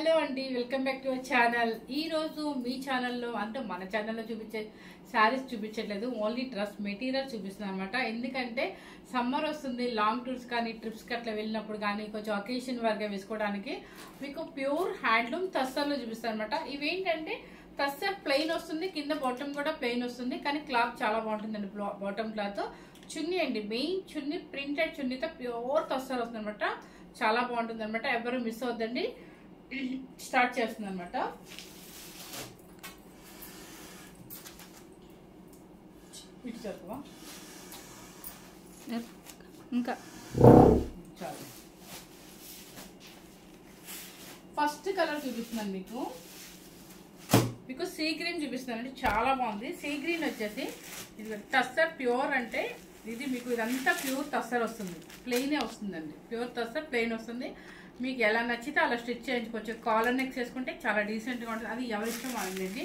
Hello అండి, welcome back to our channel. ఈ రోజు మీ ఛానల్లో అంటే మన ఛానల్లో చూపించే శారీస్ చూపించట్లేదు, ఓన్లీ డ్రెస్ మెటీరియల్ చూపిస్తున్నాను అనమాట. ఎందుకంటే సమ్మర్ వస్తుంది, లాంగ్ టూర్స్ కానీ ట్రిప్స్కి అట్లా వెళ్ళినప్పుడు కానీ కొంచెం అకేషన్ వర్గా వేసుకోవడానికి మీకు ప్యూర్ హ్యాండ్లూమ్ తస్సర్లో చూపిస్తాను అనమాట. ఇవేంటంటే తస్సర్ ప్లెయిన్ వస్తుంది, కింద బాటమ్ కూడా ప్లెయిన్ వస్తుంది, కానీ క్లాత్ చాలా బాగుంటుందండి. బాటమ్ క్లాత్ చున్నీ అండి, మెయిన్ చున్నీ ప్రింటెడ్ చున్నీతో ప్యూర్ తస్సర్ వస్తుంది అనమాట. చాలా బాగుంటుంది అనమాట, ఎవరు మిస్ అవద్దండి. స్టార్ట్ చేస్తుంది అనమాట. ఇటు చెప్పవా ఇంకా చాలు. ఫస్ట్ కలర్ చూపిస్తున్నాను మీకు సీ గ్రీన్ చూపిస్తున్నానండి, చాలా బాగుంది. సీ గ్రీన్ వచ్చేసి ఇది టస్సర్ ప్యూర్, అంటే ఇది మీకు ఇదంతా ప్యూర్ టస్సర్ వస్తుంది, ప్లెయినే వస్తుందండి. ప్యూర్ టస్సర్ ప్లెయిన్ వస్తుంది. మీకు ఎలా నచ్చితే అలా స్టిచ్ చేయించుకోవచ్చు. కాలర్ నెక్ చేసుకుంటే చాలా డీసెంట్గా ఉంటుంది, అది ఎవరిష్టం వాళ్ళండి.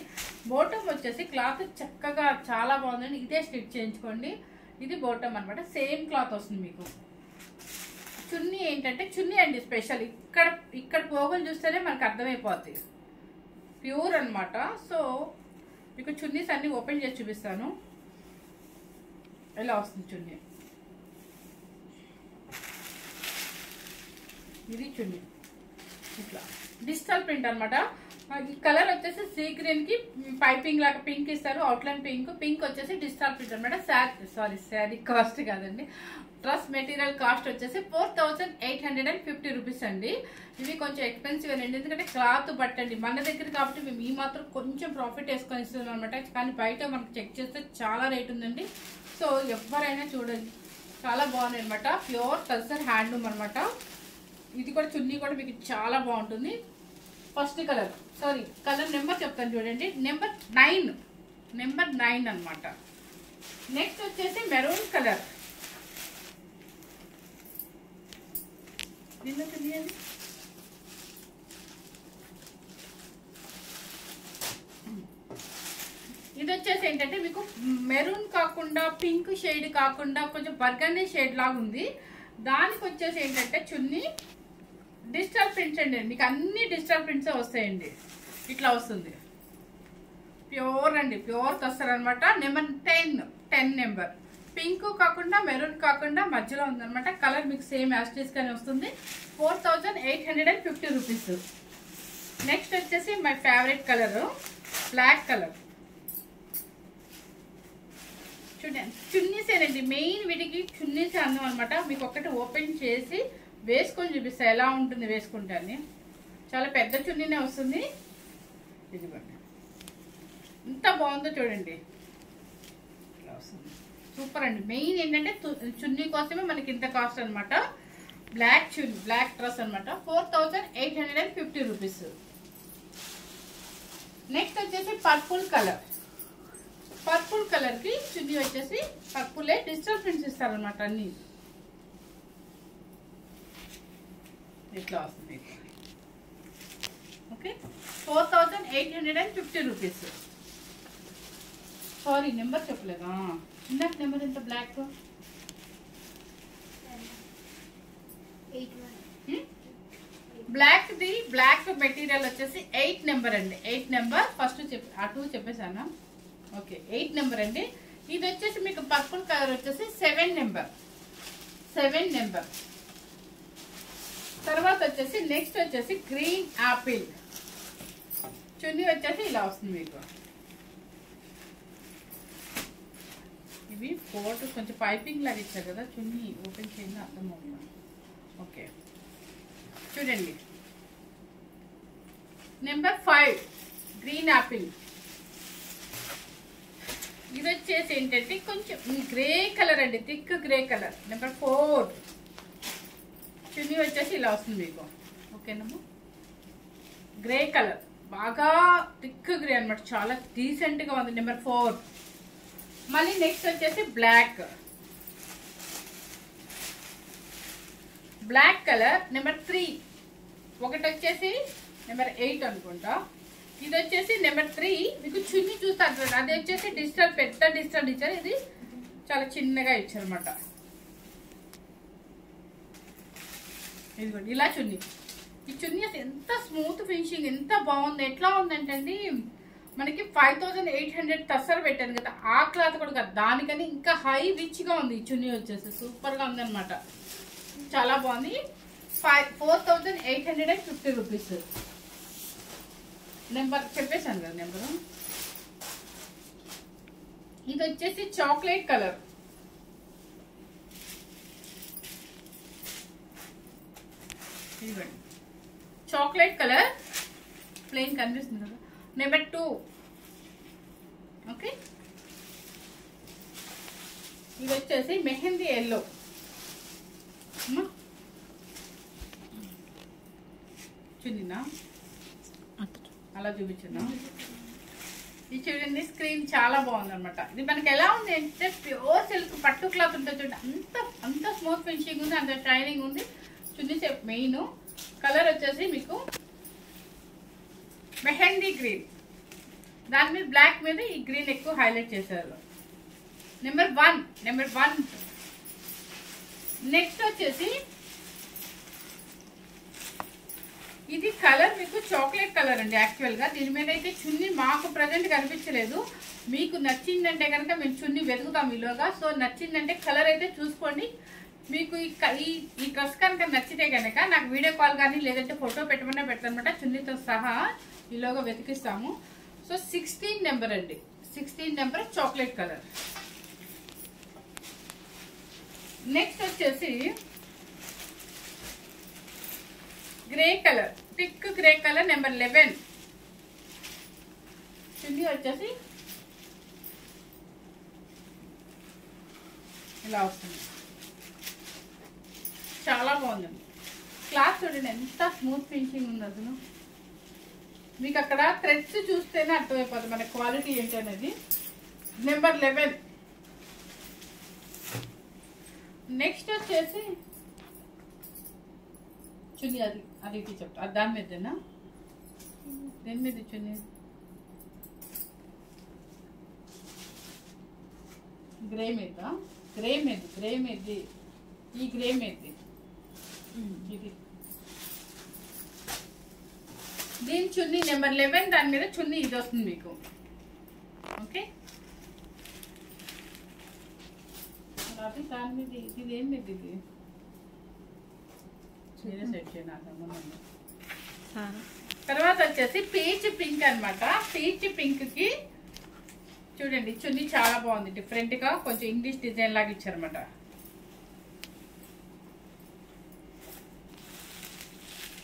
బాటమ్ వచ్చేసి క్లాత్ చక్కగా చాలా బాగుందండి, ఇదే స్టిచ్ చేయించుకోండి. ఇది బాటమ్ అనమాట, సేమ్ క్లాత్ వస్తుంది మీకు. చున్నీ ఏంటంటే చున్నీ అండి స్పెషల్, ఇక్కడ పోగులు చూస్తేనే మనకు అర్థమైపోద్ది, ప్యూర్ అనమాట. సో మీకు చున్నీస్ అన్ని ఓపెన్ చేసి చూపిస్తాను ఎలా వస్తుంది చున్నీ. ఇది చున్నీ ఇట్లా డిజిటల్ ప్రింట్ అనమాట. ఈ కలర్ వచ్చేసి సీ గ్రీన్ కి పైపింగ్ లాగా పింక్ ఇస్తారు, అవుట్లైన్ పింక్ వచ్చేసి డిజిటల్ ప్రింట్ అనమాట. శారీ కాస్ట్ కాదండి, డ్రెస్ మెటీరియల్ కాస్ట్ వచ్చేసి 4850 రూపీస్ అండి. ఇవి కొంచెం ఎక్స్పెన్సివ్ అండి, ఎందుకంటే క్లాత్ బట్టండి మన దగ్గర కాబట్టి మేము ఈ మాత్రం కొంచెం ప్రాఫిట్ వేసుకొని ఇస్తున్నాం అనమాట. కానీ బయట మనకు చెక్ చేస్తే చాలా రేట్ ఉందండి. సో ఎవరైనా చూడండి, చాలా బాగున్నాయి అనమాట. ప్యూర్ టస్సర్ హ్యాండ్లూమ్ అనమాట. ఇది కూడా చున్నీ కూడా మీకు చాలా బాగుంటుంది. ఫస్ట్ కలర్ నెంబర్ చెప్తాను చూడండి, నెంబర్ 9 అనమాట. నెక్స్ట్ వచ్చేసి మెరూన్ కలర్. ఇది వచ్చేసి ఏంటంటే మీకు మెరూన్ కాకుండా పింక్ షేడ్ కాకుండా కొంచెం బర్గండీ షేడ్ లాగా ఉంది. దానికి వచ్చేసి ఏంటంటే చున్నీ డిజిటల్ ప్రింట్స్ అండి, మీకు అన్ని డిజిటల్ ప్రింట్స్ వస్తాయండి. ఇట్లా వస్తుంది, ప్యూర్ అండి, ప్యూర్ తస్సర్ అనమాట. Number 10 number. పింక్ కాకుండా మెరూన్ కాకుండా మధ్యలో ఉందనమాట. కలర్ మీకు సేమ్ యాస్టీస్ గానే వస్తుంది. 4850 రూపీస్. నెక్స్ట్ వచ్చేసి my favourite colour black colour. చూడండి చున్నీసేనండి, మెయిన్ వీటికి చున్నీసే అందం అనమాట. మీకు ఒకటి ఓపెన్ చేసి వేసుకొని చూపిస్తా ఎలా ఉంటుంది వేసుకుంటే అని. చాలా పెద్ద చున్నీనే వస్తుంది. ఇదిగోండి ఎంత బాగుందో చూడండి, ఇట్లా వస్తుంది, సూపర్ అండి. మెయిన్ ఏంటంటే చున్నీ కోసమే మనకి ఇంత కాస్ట్ అనమాట. బ్లాక్ చున్నీ, బ్లాక్ డ్రెస్ అనమాట. 4850 రూపీస్. నెక్స్ట్ వచ్చేసి పర్పుల్ కలర్ కి చున్నీ వచ్చేసి పర్పులే డిజిటల్ ప్రింట్స్ ఇస్తారనమాట అన్ని. ఇట్లా వస్తుంది. Okay, 4850 rupees. సారీ నెంబర్ చెప్పలేదా, ఇందాక నెంబర్ ఎంత? బ్లాక్ బ్లాక్ మెటీరియల్ వచ్చేసి 8 నెంబర్ అండి. 8 నెంబర్ ఫస్ట్ అటు చెప్పేసాను. ఓకే, 8 నెంబర్ అండి. ఇది వచ్చేసి మీకు పర్పుల్ కలర్ వచ్చేసి 7 నెంబర్. తర్వాత వచ్చేసి నెక్స్ట్ వచ్చేసి గ్రీన్ యాపిల్. చున్నీ వచ్చేసి ఇలా వస్తుంది మీకు. ఇవి ఫోటో కొంచెం పైపింగ్ లాగా ఇచ్చారు కదా, చున్నీ ఓపెన్ చేయండి అర్థమవుతుంది. ఓకే చూడండి, నెంబర్ 5 గ్రీన్ యాపిల్. ఇది వచ్చేసి ఏంటంటే కొంచెం గ్రే కలర్ అండి, థిక్ గ్రే కలర్. నెంబర్ 4 చున్నీ వచ్చేసి ఇలా వస్తుంది మీకు. ఓకేనమ్మా, గ్రే కలర్, బాగా థిక్ గ్రే అనమాట, చాలా డీసెంట్గా ఉంది. నెంబర్ 4. మళ్ళీ నెక్స్ట్ వచ్చేసి బ్లాక్ కలర్. నెంబర్ 3. ఒకటి వచ్చేసి నెంబర్ 8 అనుకుంటా. ఇది వచ్చేసి నెంబర్ 3. మీకు చున్నీ చూస్తారు, అది వచ్చేసి డిజిటల్, పెద్ద డిజిటల్ ఇచ్చారు. ఇది చాలా చిన్నగా ఇచ్చారు అనమాట. ఇదిగోండి ఇలా చున్నీ. ఈ చున్నీ ఎంత స్మూత్ ఫినిషింగ్, ఎంత బాగుంది. ఎట్లా ఉందంటే అండి మనకి 5800 టస్సర్ పెట్టాను కదా, ఆ క్లాత్ కూడా కదా, దానికని ఇంకా హై రిచ్ గా ఉంది. ఈ చున్నీ వచ్చేసి సూపర్ గా ఉంది అనమాట. చాలా బాగుంది. 4850 రూపీస్. నెంబర్ చెప్పేశాను కదా నెంబరు. ఇది వచ్చేసి chocolate colour. Chocolate colour plain కనిపిస్తుంది కదా. నెంబర్ 2. ఓకే, ఇది వచ్చేసి మెహందీ ఎల్లో. చూడినా అలా చూపించున్నా. ఇది చూడండి, స్క్రీన్ చాలా బాగుంది అనమాట. ఇది మనకి ఎలా ఉంది అంటే ప్యూర్ సిల్క్ పట్టు క్లాత్ ఉంటుంది చూడండి, అంత స్మూత్ ఫినిషింగ్ ఉంది, అంత షైనింగ్ ఉంది. చున్నీ మెయిన్ కలర్ వచ్చేసి మీకు మెహందీ గ్రీన్, దాని మీద బ్లాక్ మీద ఈ గ్రీన్ ఎక్కువ హైలైట్ చేశారు. నెంబర్ 1. నెక్స్ట్ వచ్చేసి ఇది కలర్ మీకు చాక్లెట్ కలర్ అండి. యాక్చువల్ గా దీని మీద అయితే చున్నీ మాకు ప్రజెంట్ కనిపించలేదు. మీకు నచ్చిందంటే కనుక మేము చున్నీ వెతుకుతాం ఈలోగా. సో నచ్చిందంటే కలర్ అయితే చూసుకోండి. మీకు ఈ డ్రెస్ కనుక నచ్చితే కనుక నాకు వీడియో కాల్ కానీ లేదంటే ఫోటో పెట్టమన్నా పెడతానమాట, చున్నీతో సహా ఈలోగా వెతికిస్తాము. సో 16 నెంబర్ అండి. 16 నెంబర్ చాక్లెట్ కలర్. నెక్స్ట్ వచ్చేసి grey colour, thick grey colour, number 11. చున్నీ వచ్చేసి ఇలా వస్తుంది. చాలా బాగుందండి. క్లాత్ చూడండి ఎంత స్మూత్ ఫినిషింగ్ ఉంది. అసలు మీకు అక్కడ థ్రెడ్స్ చూస్తేనే అర్థమైపోతుంది మన క్వాలిటీ ఏంటి అనేది. నెంబర్ 11. నెక్స్ట్ వచ్చేసి చున్నీ అది చెప్తా, అది దాని మీదేనా, దేని మీద చున్నీ గ్రే మీద ఈ గ్రే మీద ఇది దీని చున్నీ నెంబర్ 11, దాని మీద చున్నీ ఇది వస్తుంది మీకు. ఓకే, దాని మీద ఇది ఏం మీద ఇది సెట్ చేయను. తర్వాత వచ్చేసి పీచ్ పింక్ అనమాట. పీచ్ పింక్ కి చూడండి చున్నీ చాలా బాగుంది, డిఫరెంట్ గా కొంచెం ఇంగ్లీష్ డిజైన్ లాగా ఇచ్చారనమాట.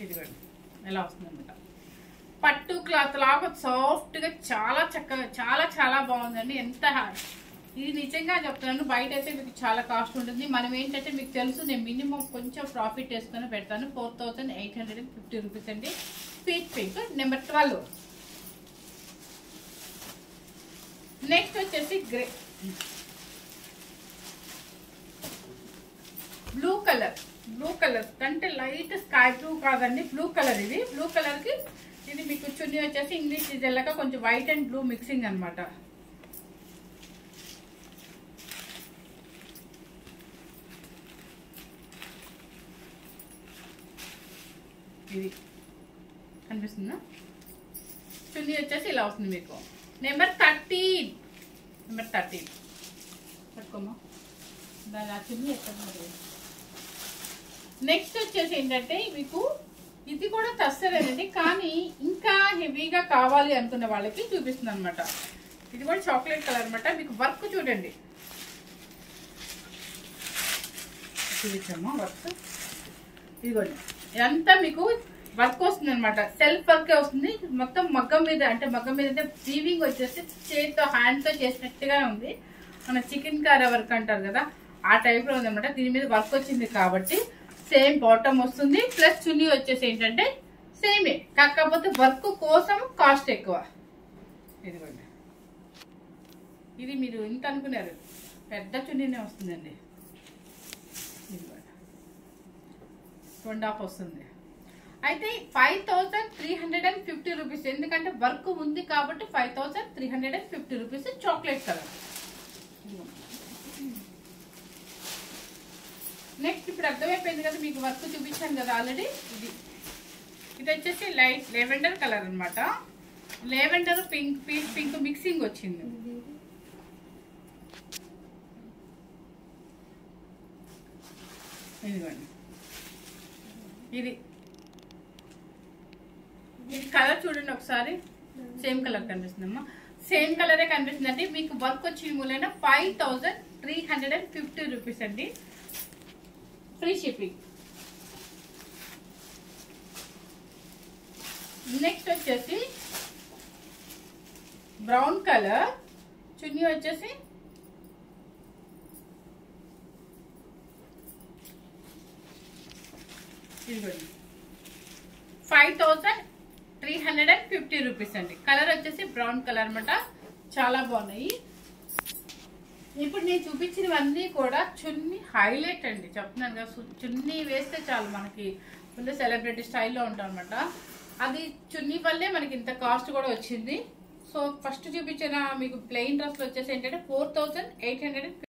ఇదిగోండి ఎలా వస్తుంది అనమాట. పట్టు క్లాత్ లాగా సాఫ్ట్ గా చాలా చక్కగా చాలా బాగుందండి. ఎంత ఇది నిజంగా చెప్తున్నాను, బయట అయితే మీకు చాలా కాస్ట్ ఉంటుంది. మనం ఏంటంటే మీకు తెలుసు, నేను మినిమం కొంచెం ప్రాఫిట్ వేసుకొని పెడతాను. 4850 రూపీస్ అండి. Peach pink. నెంబర్ 12. నెక్స్ట్ వచ్చేసి గ్రే బ్లూ కలర్ అంటే లైట్ స్కై బ్లూ కాదండి, బ్లూ కలర్. ఇది బ్లూ కలర్ కి ఇది మీకు చున్నీ వచ్చేసి ఇంగ్లీష్ డిజైన్ లాగా కొంచెం వైట్ అండ్ బ్లూ మిక్సింగ్ అనమాట. ఇది కనిపిస్తుందా? చున్నీ వచ్చేసి ఇలా వస్తుంది మీకు. నెంబర్ 13 పట్టుకోమా, దాని ఆ చున్నీ ఎక్కడ. నెక్స్ట్ వచ్చేసి ఏంటంటే మీకు ఇది కూడా తస్సరేనండి, కానీ ఇంకా హెవీగా కావాలి అనుకున్న వాళ్ళకి చూపిస్తుంది అనమాట. ఇది కూడా చాక్లెట్ కలర్ అనమాట. మీకు వర్క్ చూడండి, చూపించమ్మా వర్క్. ఇదిగోండి ఇదంతా మీకు వర్క్ వస్తుంది అనమాట. సెల్ఫ్ వర్క్ వస్తుంది మొత్తం. మగ్గం మీద అంటే వీవింగ్ వచ్చేసి చేతితో హ్యాండ్ తో చేసినట్టుగా ఉంది. మన చికెన్ కారా వర్క్ అంటారు కదా, ఆ టైప్ లో ఉంది అనమాట. దీని మీద వర్క్ వచ్చింది కాబట్టి సేమ్ బాటమ్ వస్తుంది, ప్లస్ చున్నీ వచ్చేసి ఏంటంటే సేమే, కాకపోతే వర్క్ కోసం కాస్ట్ ఎక్కువ. ఇదిగోండి ఇది మీరు ఇంత అనుకున్నారు, పెద్ద చున్నీనే వస్తుందండి. ఇదిగోండి 2.5 వస్తుంది. అయితే 5350 రూపీస్, ఎందుకంటే వర్క్ ఉంది కాబట్టి 5350 రూపీస్. Chocolate colour. నెక్స్ట్ ఇప్పుడు అర్థమైపోయింది కదా, మీకు వర్క్ చూపించాను కదా ఆల్రెడీ. ఇది ఇది వచ్చేసి లైట్ లెవెండర్ కలర్ అన్నమాట. Lavender pink, peach pink mixing వచ్చింది. ఇదిగోండి, ఇది కలర్ చూడండి ఒకసారి. సేమ్ కలర్ కనిపిస్తుందమ్మా, సేమ్ కలరే కనిపిస్తుందండి. మీకు వర్క్ వచ్చి మూలైన 5350 రూపీస్ అండి, ఫ్రీ షిప్పింగ్. నెక్స్ట్ వచ్చేసి బ్రౌన్ కలర్ చున్నీ వచ్చేసి ఇదిగోండి 5350 రూపీస్ అండి. కలర్ వచ్చేసి బ్రౌన్ కలర్ అన్నమాట, చాలా బాగున్నాయి. ఇప్పుడు నేను చూపించినవన్నీ కూడా చున్నీ హైలైట్ అండి, చెప్తున్నాను కదా. చున్నీ వేస్తే చాలు మనకి ఫుల్ సెలబ్రిటీ స్టైల్లో ఉంటాం అనమాట. అది చున్నీ వల్లే మనకి ఇంత కాస్ట్ కూడా వచ్చింది. సో ఫస్ట్ చూపించిన మీకు ప్లెయిన్ డ్రెస్లు వచ్చేసి ఏంటంటే 4850